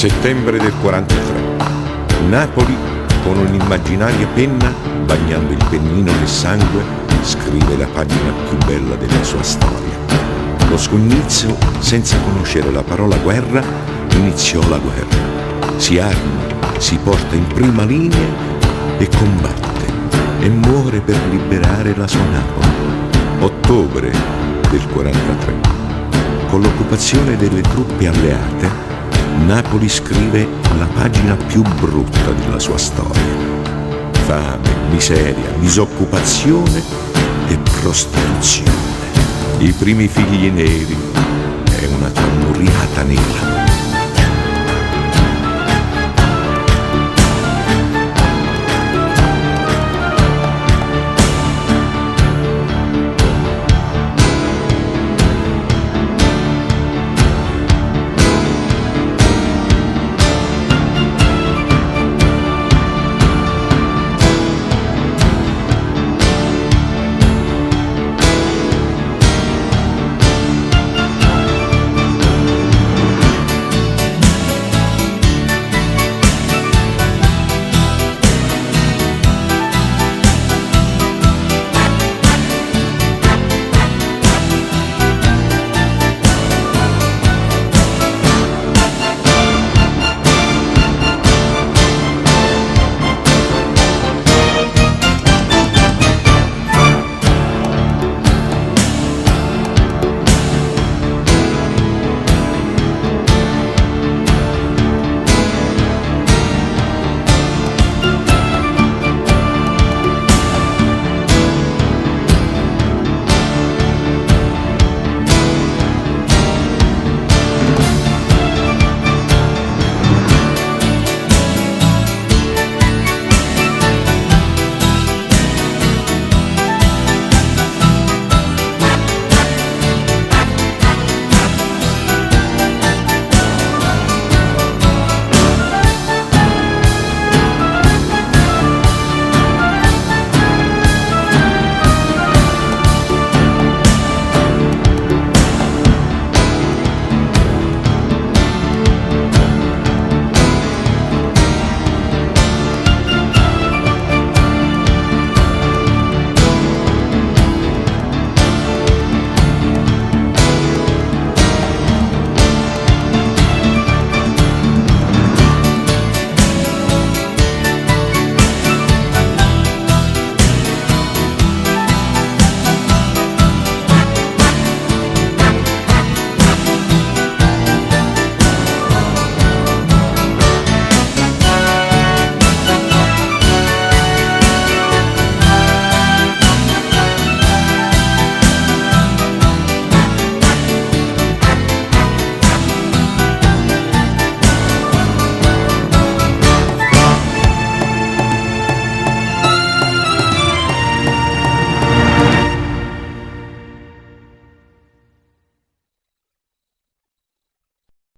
Settembre del 43. Napoli, con un'immaginaria penna, bagnando il pennino nel sangue, scrive la pagina più bella della sua storia. Lo scugnizio, senza conoscere la parola guerra, iniziò la guerra. Si arma, si porta in prima linea e combatte e muore per liberare la sua Napoli. Ottobre del 43. Con l'occupazione delle truppe alleate, Napoli scrive la pagina più brutta della sua storia. Fame, miseria, disoccupazione e prostituzione. I primi figli neri è una trammuriata nera.